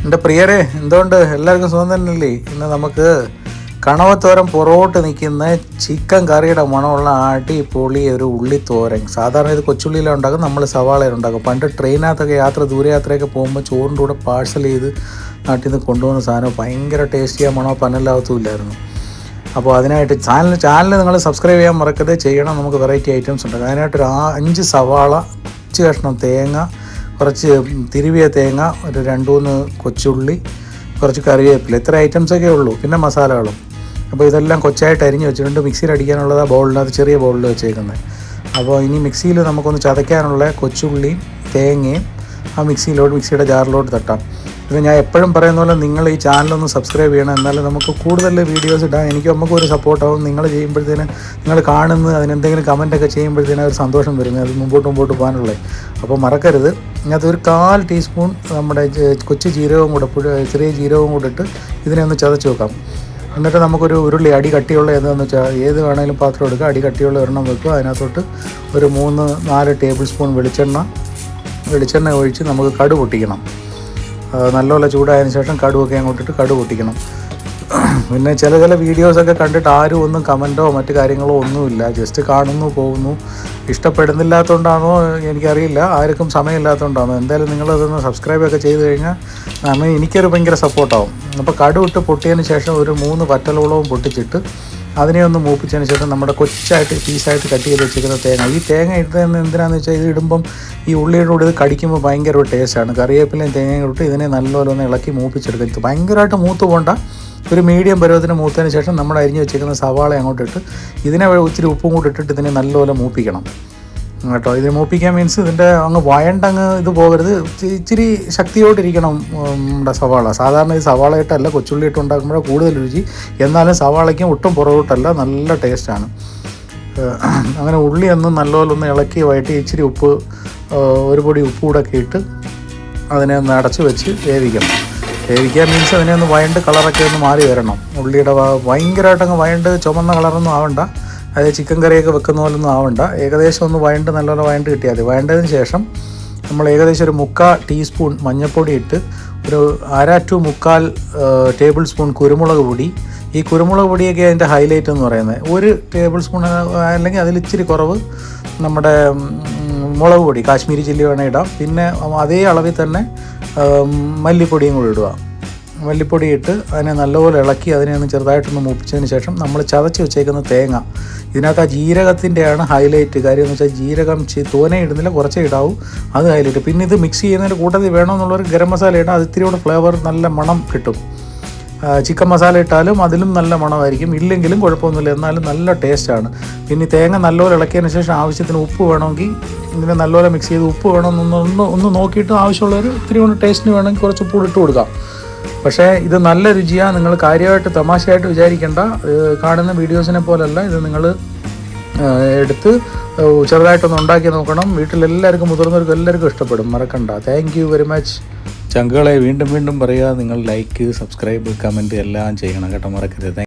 എൻ്റെ പ്രിയരെ, എന്തുകൊണ്ട് എല്ലാവർക്കും സുഖം തന്നെയല്ലേ? ഇന്ന് നമുക്ക് കണവത്തോരൻ പുറകോട്ട് നിൽക്കുന്ന ചിക്കൻ കറിയുടെ മണമുള്ള അടിപൊളി ഒരു ഉള്ളിത്തോരൻ. സാധാരണ ഇത് കൊച്ചുള്ളിയിലാണ് ഉണ്ടാക്കും, നമ്മൾ സവാളയിലുണ്ടാക്കും. പണ്ട് ട്രെയിനകത്തൊക്കെ ദൂരയാത്രയൊക്കെ പോകുമ്പോൾ ചോറിൻ്റെ കൂടെ പാഴ്സൽ ചെയ്ത് നാട്ടിൽ നിന്ന് കൊണ്ടുപോകുന്ന സാധനം ഭയങ്കര ടേസ്റ്റിയാണ്, മണോ പനലാവത്തുമില്ലായിരുന്നു. അപ്പോൾ അതിനായിട്ട് ചാനൽ നിങ്ങൾ സബ്സ്ക്രൈബ് ചെയ്യാൻ മറക്കരുത്, ചെയ്യണം. നമുക്ക് വെറൈറ്റി ഐറ്റംസ് ഉണ്ടാകും. അതിനായിട്ടൊരു 5 സവാള, 5 കഷ്ണം തേങ്ങ, കുറച്ച് തിരുവിയ തേങ്ങ, ഒരു 2-3 കൊച്ചുള്ളി, കുറച്ച് കറിവേപ്പില, ഇത്ര ഐറ്റംസൊക്കെ ഉള്ളൂ. പിന്നെ മസാലകളും. അപ്പോൾ ഇതെല്ലാം കൊച്ചായിട്ട് അരിഞ്ഞ് വെച്ചിട്ടുണ്ട്. മിക്സിയിൽ അടിക്കാനുള്ളത് ബൗളിനകത്ത്, ചെറിയ ബൗളിൽ വെച്ചേക്കുന്നത്. അപ്പോൾ ഇനി മിക്സിയിൽ നമുക്കൊന്ന് ചതയ്ക്കാനുള്ള കൊച്ചുള്ളിയും തേങ്ങയും മിക്സിയുടെ ജാറിലോട്ട് തട്ടാം. പിന്നെ ഞാൻ എപ്പോഴും പറയുന്ന പോലെ നിങ്ങൾ ഈ ചാനലൊന്ന് സബ്സ്ക്രൈബ് ചെയ്യണം, എന്നാലും നമുക്ക് കൂടുതൽ വീഡിയോസ് ഇടാം. നമുക്കൊരു സപ്പോർട്ടാവും. നിങ്ങൾ ചെയ്യുമ്പോഴത്തേന്, നിങ്ങൾ കാണുന്നത് അതിനെന്തെങ്കിലും കമൻറ്റൊക്കെ ചെയ്യുമ്പോഴത്തേനും ഒരു സന്തോഷം വരുന്നത്, അത് മുമ്പോട്ട് പോകാനുള്ളത്. അപ്പോൾ മറക്കരുത്. അതൊരു 1/4 ടീസ്പൂൺ നമ്മുടെ കൊച്ചു ജീരകവും കൂടെ, ചെറിയ ജീരകവും കൂടെ ഇട്ട് ഇതിനെ ഒന്ന് ചതച്ച് വെക്കാം. എന്നിട്ട് നമുക്കൊരു ഉരുളി, അടി കട്ടിയുള്ള എന്താണെന്ന് വെച്ചാൽ ഏത് വേണമെങ്കിലും പാത്രം എടുക്കുക, അടി കട്ടിയുള്ള ഒരെണ്ണം വെക്കുക. അതിനകത്തോട്ട് ഒരു 3-4 ടേബിൾ സ്പൂൺ വെളിച്ചെണ്ണ ഒഴിച്ച് നമുക്ക് കടുക് പൊട്ടിക്കണം. നല്ലപോലെ ചൂടായതിനു ശേഷം കടുവൊക്കെ അങ്ങോട്ടിട്ട് കടുക് പൊട്ടിക്കണം. പിന്നെ ചില വീഡിയോസൊക്കെ കണ്ടിട്ട് ആരും ഒന്നും കമൻറ്റോ മറ്റു കാര്യങ്ങളോ ഒന്നുമില്ല, ജസ്റ്റ് കാണുന്നു പോകുന്നു. ഇഷ്ടപ്പെടുന്നില്ലാത്തതുകൊണ്ടാണോ എനിക്കറിയില്ല, ആർക്കും സമയമില്ലാത്തതുകൊണ്ടാണോ. എന്തായാലും നിങ്ങളതൊന്ന് സബ്സ്ക്രൈബൊക്കെ ചെയ്ത് കഴിഞ്ഞാൽ എനിക്കൊരു ഭയങ്കര സപ്പോർട്ടാവും. അപ്പോൾ കടുക് ഇട്ട് പൊട്ടിയതിന് ശേഷം ഒരു 3 വറ്റൽമുളകും പൊട്ടിച്ചിട്ട് അതിനെ ഒന്ന് മൂപ്പിച്ചതിന് ശേഷം നമ്മുടെ കൊച്ചായിട്ട് പീസായിട്ട് കട്ട് ചെയ്ത് വെച്ചിരിക്കുന്ന തേങ്ങ, ഈ തേങ്ങ ഇടുന്നത് എന്തിനാണെന്ന് വെച്ചാൽ ഇത് ഇടുമ്പം ഈ ഉള്ളിയുടെ കൂടെ ഇത് കടിക്കുമ്പോൾ ഭയങ്കര ഒരു ടേസ്റ്റാണ്. കറിവേപ്പിലയും തേങ്ങയും ഇട്ട് ഇതിനെ നല്ലപോലെ ഒന്ന് ഇളക്കി മൂപ്പിച്ചെടുക്കുക. ഇത് ഭയങ്കരമായിട്ട് മൂത്ത് പോകണ്ട, ഒരു മീഡിയം പരുവത്തിന് മൂത്തതിന് ശേഷം നമ്മൾ അരിഞ്ഞ് വെച്ചിരിക്കുന്ന സവാള അങ്ങോട്ടിട്ട് ഇതിനെ ഇച്ചിരി ഉപ്പും കൂടി ഇട്ടിട്ട് ഇതിനെ നല്ലപോലെ മൂപ്പിക്കണം കേട്ടോ. ഇതിന് മൂപ്പിക്കാൻ മീൻസ് ഇതിൻ്റെ വയണ്ടങ്ങ് ഇത് പോകരുത്, ഇച്ചിരി ശക്തിയോട്ടിരിക്കണം നമ്മുടെ സവാള. സാധാരണ ഈ സവാള ഇട്ടല്ല കൊച്ചുള്ളി ഇട്ട് ഉണ്ടാക്കുമ്പോഴാണ് കൂടുതൽ രുചി. എന്നാലും സവാളയ്ക്കും ഒട്ടും പുറകോട്ടല്ല, നല്ല ടേസ്റ്റാണ്. അങ്ങനെ ഉള്ളി ഒന്ന് നല്ലപോലെ ഒന്ന് ഇളക്കി വഴറ്റി ഇച്ചിരി ഉപ്പ്, ഒരു പൊടി ഉപ്പ് കൂടെ ഒക്കെ ഇട്ട് അതിനെ ഒന്ന് അടച്ച് വെച്ച് വേവിക്കുക മീൻസ് അതിനെ ഒന്ന് വയണ്ട് കളറൊക്കെ ഒന്ന് മാറി വരണം. ഉള്ളിയുടെ ഭയങ്കരമായിട്ടങ്ങ് വയണ്ട് ചുമന്ന കളറൊന്നും ആവണ്ട, അത് ചിക്കൻ കറിയൊക്കെ വെക്കുന്ന പോലൊന്നും ആവണ്ട. ഏകദേശം ഒന്ന് നല്ലപോലെ വയണ്ട് കിട്ടിയാൽ മതി. വയണ്ടതിന് ശേഷം നമ്മൾ ഏകദേശം ഒരു 3/4 ടീസ്പൂൺ മഞ്ഞൾപ്പൊടി ഇട്ട് ഒരു 1/2 to 3/4 ടേബിൾ സ്പൂൺ കുരുമുളക് പൊടി. ഈ കുരുമുളക് പൊടിയൊക്കെ അതിൻ്റെ ഹൈലൈറ്റ് എന്ന് പറയുന്നത്. 1 ടേബിൾ സ്പൂൺ അല്ലെങ്കിൽ അതിൽ ഇച്ചിരി കുറവ് നമ്മുടെ മുളക് പൊടി, കാശ്മീരി ചില്ലി വേണേൽ ഇടാം. പിന്നെ അതേ അളവിൽ തന്നെ മല്ലിപ്പൊടിയും കൂടി ഇടുക. മല്ലിപ്പൊടി ഇട്ട് അതിനെ നല്ലപോലെ ഇളക്കി അതിനെ ഒന്ന് ചെറുതായിട്ടൊന്ന് മൂപ്പിച്ചതിന് ശേഷം നമ്മൾ ചതച്ച് വെച്ചേക്കുന്ന തേങ്ങ, ഇതിനകത്ത് ആ ജീരകത്തിൻ്റെയാണ് ഹൈലൈറ്റ്. കാര്യം എന്ന് വെച്ചാൽ ജീരകം തോനെ ഇടുന്നില്ല, കുറച്ചേ ഇടാവൂ, അത് ഹൈലൈറ്റ്. പിന്നെ ഇത് മിക്സ് ചെയ്യുന്നതിൻ്റെ കൂട്ടത്തിൽ വേണമെന്നുള്ളൊരു ഗരം മസാല ഇടാം, അത് ഇത്തിരി കൂടെ ഫ്ലേവർ, നല്ല മണം കിട്ടും. ചിക്കൻ മസാല ഇട്ടാലും അതിലും നല്ല മണമായിരിക്കും, ഇല്ലെങ്കിലും കുഴപ്പമൊന്നുമില്ല, എന്നാലും നല്ല ടേസ്റ്റാണ്. പിന്നെ തേങ്ങ നല്ലപോലെ ഇളക്കിയതിന് ശേഷം ആവശ്യത്തിന് ഉപ്പ് വേണമെങ്കിൽ ഇതിനെ നല്ലപോലെ മിക്സ് ചെയ്ത് ഉപ്പ് വേണമെന്നൊന്ന് നോക്കിയിട്ട് ആവശ്യമുള്ളൊരു ഇത്തിരി കൊണ്ട് ടേസ്റ്റിന് വേണമെങ്കിൽ കുറച്ച് ഉപ്പ് ഇട്ട് കൊടുക്കാം. പക്ഷേ ഇത് നല്ല രുചിയാണ്. നിങ്ങൾ കാര്യമായിട്ട് തമാശയായിട്ട് വിചാരിക്കേണ്ട, കാണുന്ന വീഡിയോസിനെ പോലല്ല. ഇത് നിങ്ങൾ എടുത്ത് ചെറുതായിട്ടൊന്ന് ഉണ്ടാക്കി നോക്കണം. വീട്ടിലെല്ലാവർക്കും, മുതിർന്നവർക്കും എല്ലാവർക്കും ഇഷ്ടപ്പെടും, മറക്കണ്ട. താങ്ക് യു വെരി മച്ച് ചങ്കുകളെ. വീണ്ടും പറയുക, നിങ്ങൾ ലൈക്ക്, സബ്സ്ക്രൈബ്, കമൻറ്റ് എല്ലാം ചെയ്യണം കേട്ടോ, മറക്കരുത്.